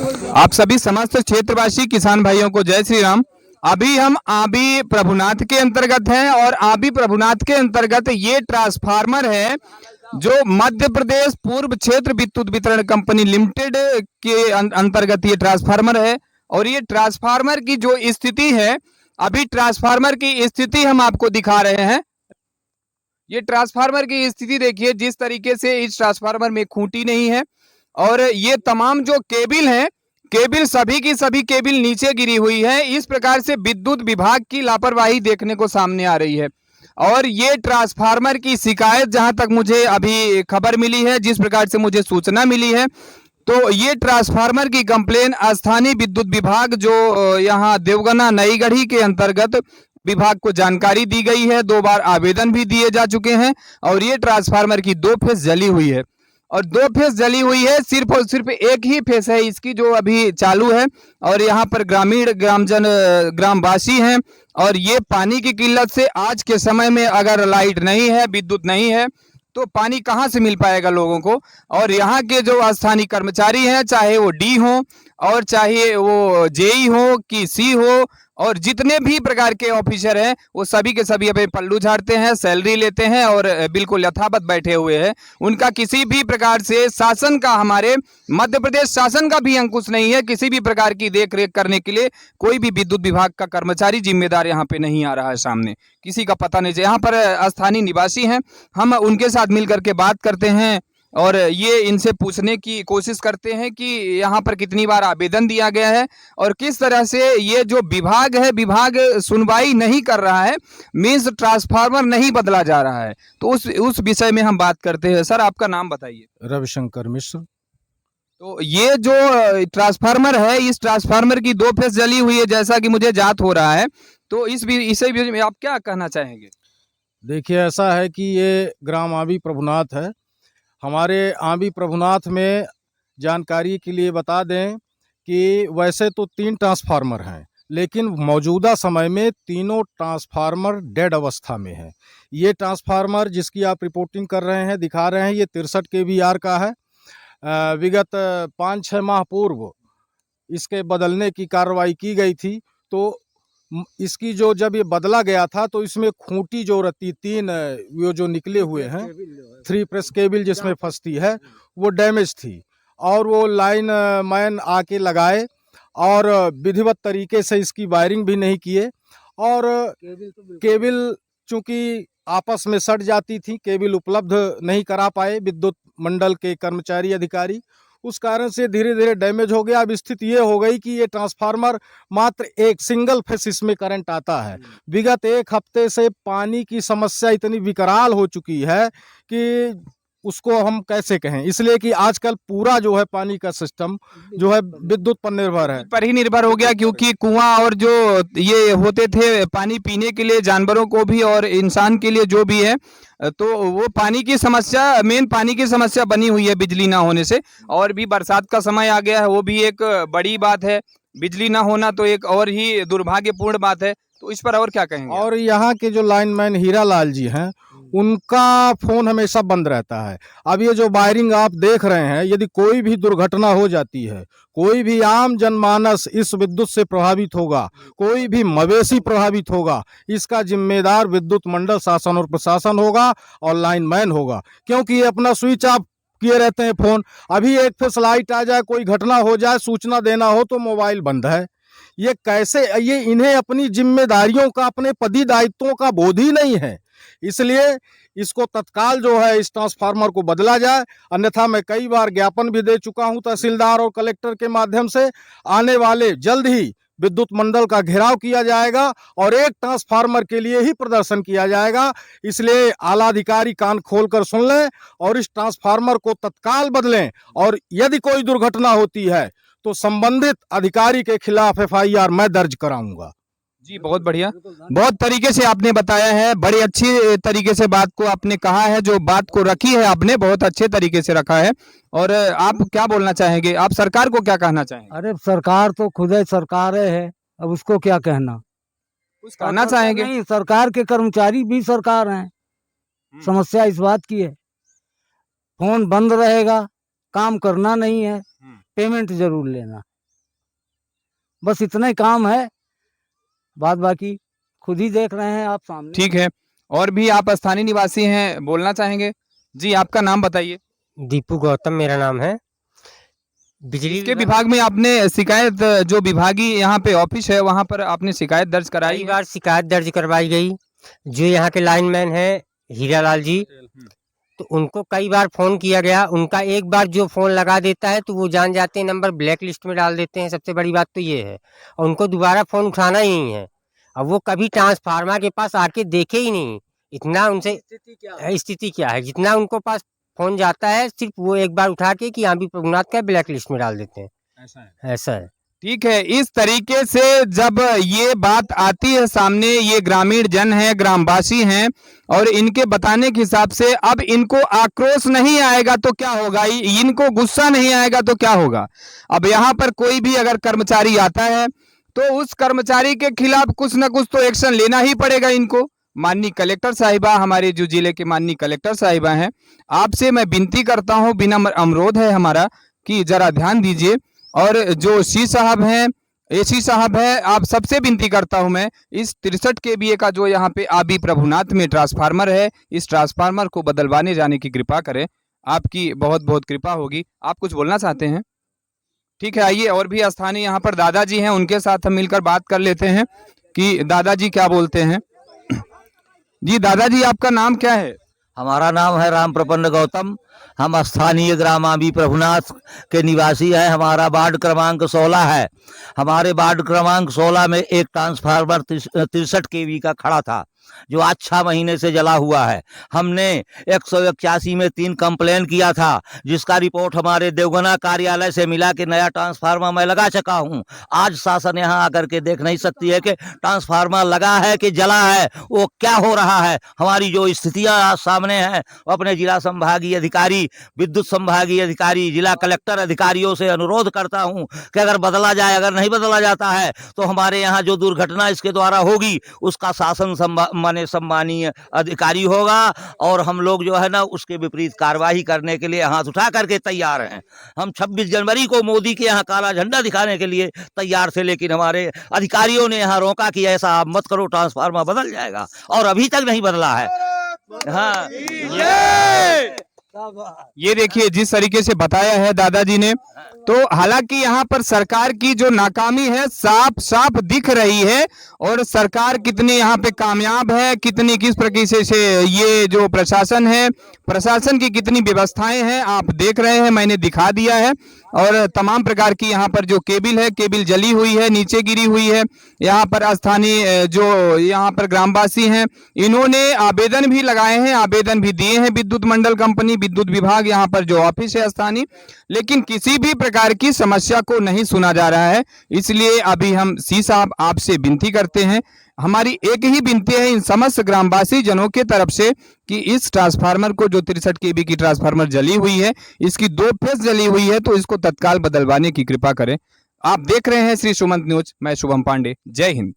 आप सभी समस्त क्षेत्रवासी किसान भाइयों को जय श्री राम। अभी हम आबी प्रभुनाथ के अंतर्गत हैं और आबी प्रभुनाथ के अंतर्गत ये ट्रांसफार्मर है जो मध्य प्रदेश पूर्व क्षेत्र विद्युत वितरण कंपनी लिमिटेड के अंतर्गत ये ट्रांसफार्मर है। और ये ट्रांसफार्मर की जो स्थिति है, अभी ट्रांसफार्मर की स्थिति हम आपको दिखा रहे हैं। ये ट्रांसफार्मर की स्थिति देखिए, जिस तरीके से इस ट्रांसफार्मर में खूंटी नहीं है और ये तमाम जो केबिल हैं, केबिल सभी की सभी केबिल नीचे गिरी हुई है। इस प्रकार से विद्युत विभाग की लापरवाही देखने को सामने आ रही है। और ये ट्रांसफार्मर की शिकायत, जहां तक मुझे अभी खबर मिली है, जिस प्रकार से मुझे सूचना मिली है, तो ये ट्रांसफार्मर की कंप्लेन स्थानीय विद्युत विभाग जो यहाँ देवगना नईगढ़ी के अंतर्गत विभाग को जानकारी दी गई है। 2 बार आवेदन भी दिए जा चुके हैं और ये ट्रांसफार्मर की 2 फेस जली हुई है और 2 फेस जली हुई है। सिर्फ और सिर्फ एक ही फेस है इसकी जो अभी चालू है। और यहाँ पर ग्रामवासी हैं और ये पानी की किल्लत से आज के समय में अगर लाइट नहीं है, विद्युत नहीं है, तो पानी कहाँ से मिल पाएगा लोगों को। और यहाँ के जो स्थानीय कर्मचारी हैं, चाहे वो डी हो और चाहे वो जेई हो कि सी हो, और जितने भी प्रकार के ऑफिसर हैं, वो सभी के सभी अपने पल्लू झाड़ते हैं, सैलरी लेते हैं और बिल्कुल यथावत बैठे हुए हैं। उनका किसी भी प्रकार से शासन का, हमारे मध्य प्रदेश शासन का भी अंकुश नहीं है। किसी भी प्रकार की देख रेख करने के लिए कोई भी विद्युत विभाग का कर्मचारी जिम्मेदार यहाँ पे नहीं आ रहा है सामने, किसी का पता नहीं। यहाँ पर स्थानीय निवासी हैं, हम उनके साथ मिल करके बात करते हैं और ये इनसे पूछने की कोशिश करते हैं कि यहाँ पर कितनी बार आवेदन दिया गया है और किस तरह से ये जो विभाग है, विभाग सुनवाई नहीं कर रहा है, मीन्स ट्रांसफार्मर नहीं बदला जा रहा है। तो उस विषय में हम बात करते हैं। सर, आपका नाम बताइए। रविशंकर मिश्र। तो ये जो ट्रांसफार्मर है, इस ट्रांसफार्मर की 2 फेस जली हुई है, जैसा कि मुझे जात हो रहा है, तो इसे में आप क्या कहना चाहेंगे? देखिए, ऐसा है कि ये ग्राम आबी प्रभुनाथ है। हमारे आबी प्रभुनाथ में जानकारी के लिए बता दें कि वैसे तो 3 ट्रांसफार्मर हैं, लेकिन मौजूदा समय में तीनों ट्रांसफार्मर डेड अवस्था में है। ये ट्रांसफार्मर जिसकी आप रिपोर्टिंग कर रहे हैं, दिखा रहे हैं, ये 63 kVAR का है। विगत 5-6 माह पूर्व इसके बदलने की कार्रवाई की गई थी। तो इसकी जब ये बदला गया था, तो इसमें खूंटी जो रहती 3 वो जो निकले हुए हैं, 3 प्रेस केबल जिसमें फंसती है, वो डैमेज थी। और वो लाइन मैन आके लगाए और विधिवत तरीके से इसकी वायरिंग भी नहीं किए और केबल चूंकि आपस में सट जाती थी, केबल उपलब्ध नहीं करा पाए विद्युत मंडल के कर्मचारी अधिकारी। उस कारण से धीरे धीरे डैमेज हो गया। अब स्थिति ये हो गई कि ये ट्रांसफार्मर मात्र एक सिंगल फेस इसमें करंट आता है। विगत 1 हफ्ते से पानी की समस्या इतनी विकराल हो चुकी है कि उसको हम कैसे कहें, इसलिए कि आजकल पूरा जो है पानी का सिस्टम जो है विद्युत पर निर्भर है, पर ही निर्भर हो गया, क्योंकि कुआं और जो ये होते थे पानी पीने के लिए जानवरों को भी और इंसान के लिए जो भी है, तो वो पानी की समस्या, मेन पानी की समस्या बनी हुई है बिजली ना होने से। और भी बरसात का समय आ गया है, वो भी एक बड़ी बात है। बिजली ना होना तो एक और ही दुर्भाग्यपूर्ण बात है। तो इस पर और क्या कहेंगे? और यहाँ के जो लाइनमैन हीरा लाल जी हैं, उनका फोन हमेशा बंद रहता है। अब ये जो वायरिंग आप देख रहे हैं, यदि कोई भी दुर्घटना हो जाती है, कोई भी आम जनमानस इस विद्युत से प्रभावित होगा, कोई भी मवेशी प्रभावित होगा, इसका जिम्मेदार विद्युत मंडल शासन और प्रशासन होगा और लाइनमैन होगा, क्योंकि ये अपना स्विच ऑफ किए रहते हैं फोन। अभी एक फेस लाइट आ जाए, कोई घटना हो जाए, सूचना देना हो तो मोबाइल बंद है। ये कैसे, ये इन्हें अपनी जिम्मेदारियों का, अपने पदी दायित्वों का बोध ही नहीं है। इसलिए इसको तत्काल जो है इस ट्रांसफार्मर को बदला जाए, अन्यथा मैं कई बार ज्ञापन भी दे चुका हूं तहसीलदार और कलेक्टर के माध्यम से। आने वाले जल्द ही विद्युत मंडल का घेराव किया जाएगा और एक ट्रांसफार्मर के लिए ही प्रदर्शन किया जाएगा। इसलिए आला अधिकारी कान खोलकर सुन लें और इस ट्रांसफार्मर को तत्काल बदलें, और यदि कोई दुर्घटना होती है तो संबंधित अधिकारी के खिलाफ FIR मैं दर्ज कराऊंगा। जी, बहुत बढ़िया, बहुत तरीके से आपने बताया है, बड़ी अच्छी तरीके से बात को आपने कहा है, जो बात को रखी है आपने बहुत अच्छे तरीके से रखा है। और आप क्या बोलना चाहेंगे? आप सरकार को क्या कहना चाहेंगे? अरे सरकार तो खुद ही सरकार है, अब उसको क्या कहना। कुछ कहना चाहेंगे? नहीं, सरकार के कर्मचारी भी सरकार हैं। समस्या इस बात की है, फोन बंद रहेगा, काम करना नहीं है, पेमेंट जरूर लेना। बस इतना ही काम है, बाद बाकी खुद ही देख रहे हैं आप सामने। ठीक है, और भी आप स्थानीय निवासी हैं, बोलना चाहेंगे? जी, आपका नाम बताइए। दीपू गौतम मेरा नाम है। बिजली के विभाग में आपने शिकायत, जो विभागीय यहाँ पे ऑफिस है वहाँ पर आपने शिकायत दर्ज कराई कई है? बार शिकायत दर्ज करवाई गई। जो यहाँ के लाइनमैन है हीरालाल जी, तो उनको कई बार फोन किया गया। उनका एक बार जो फोन लगा देता है तो वो जान जाते हैं, नंबर ब्लैक लिस्ट में डाल देते हैं। सबसे बड़ी बात तो ये है, और उनको दोबारा फोन उठाना ही नहीं है। अब वो कभी ट्रांसफार्मर के पास आके देखे ही नहीं, इतना उनसे स्थिति क्या है। जितना उनको पास फोन जाता है, सिर्फ वो एक बार उठा के कि आंबी प्रभुनाथ का ब्लैक लिस्ट में डाल देते हैं। ऐसा है। ठीक है, इस तरीके से जब ये बात आती है सामने, ये ग्रामीण जन है, ग्रामवासी हैं, और इनके बताने के हिसाब से अब इनको आक्रोश नहीं आएगा तो क्या होगा, इनको गुस्सा नहीं आएगा तो क्या होगा। अब यहाँ पर कोई भी अगर कर्मचारी आता है तो उस कर्मचारी के खिलाफ कुछ ना कुछ तो एक्शन लेना ही पड़ेगा इनको। माननीय कलेक्टर साहिबा, हमारे जो जिले के माननीय कलेक्टर साहिबा हैं, आपसे मैं विनती करता हूं, विनम्र अनुरोध है हमारा कि जरा ध्यान दीजिए। और जो सी साहब हैं, एसी साहब है, आप सबसे विनती करता हूं मैं, इस 63 kVA का जो यहाँ पे आबी प्रभुनाथ में ट्रांसफार्मर है, इस ट्रांसफार्मर को बदलवाने जाने की कृपा करें, आपकी बहुत बहुत कृपा होगी। आप कुछ बोलना चाहते हैं? ठीक है, आइए और भी स्थानीय यहाँ पर दादाजी हैं, उनके साथ हम मिलकर बात कर लेते हैं कि दादाजी क्या बोलते हैं। जी दादाजी, आपका नाम क्या है? हमारा नाम है राम प्रपन्न गौतम। हम स्थानीय ग्राम आंबी प्रभुनाथ के निवासी हैं। हमारा वार्ड क्रमांक 16 है। हमारे वार्ड क्रमांक 16 में एक ट्रांसफार्मर 63 kV का खड़ा था, जो आज 6 महीने से जला हुआ है। हमने 181 में 3 कंप्लेन किया था, जिसका रिपोर्ट हमारे देवगना कार्यालय से मिला कि नया ट्रांसफार्मर मैं लगा चुका हूं। आज शासन यहां आकर के देख नहीं सकती है कि ट्रांसफार्मर लगा है कि जला है, वो क्या हो रहा है। हमारी जो स्थितियां आज सामने हैं, अपने जिला संभागीय अधिकारी, विद्युत संभागीय अधिकारी, जिला कलेक्टर अधिकारियों से अनुरोध करता हूं कि अगर बदला जाए, अगर नहीं बदला जाता है तो हमारे यहाँ जो दुर्घटना इसके द्वारा होगी उसका शासन माने सम्मानीय अधिकारी होगा, और हम लोग जो है ना उसके विपरीत कार्रवाई करने के लिए हाथ उठा करके तैयार हैं। हम 26 जनवरी को मोदी के यहाँ काला झंडा दिखाने के लिए तैयार थे, लेकिन हमारे अधिकारियों ने यहाँ रोका कि ऐसा आप मत करो, ट्रांसफार्मर बदल जाएगा, और अभी तक नहीं बदला है। हाँ, ये देखिए जिस तरीके से बताया है दादाजी ने, तो हालांकि यहाँ पर सरकार की जो नाकामी है साफ साफ दिख रही है, और सरकार कितनी यहाँ पे कामयाब है, कितनी किस प्रकार से ये जो प्रशासन है, प्रशासन की कितनी व्यवस्थाएं हैं आप देख रहे हैं, मैंने दिखा दिया है। और तमाम प्रकार की यहाँ पर जो केबिल है, केबिल जली हुई है, नीचे गिरी हुई है। यहाँ पर स्थानीय जो यहाँ पर ग्रामवासी हैं, इन्होंने आवेदन भी लगाए हैं, आवेदन भी दिए हैं विद्युत मंडल कंपनी, विद्युत विभाग यहाँ पर जो ऑफिस है स्थानीय, लेकिन किसी भी प्रकार की समस्या को नहीं सुना जा रहा है। इसलिए अभी हम सी साहब आपसे विनती करते हैं, हमारी एक ही विनती है इन समस्त ग्रामवासी जनों के तरफ से कि इस ट्रांसफार्मर को, जो 63 kV की ट्रांसफार्मर जली हुई है, इसकी 2 फेस जली हुई है, तो इसको तत्काल बदलवाने की कृपा करें। आप देख रहे हैं श्री सुमंत न्यूज, मैं शुभम पांडे। जय हिंद।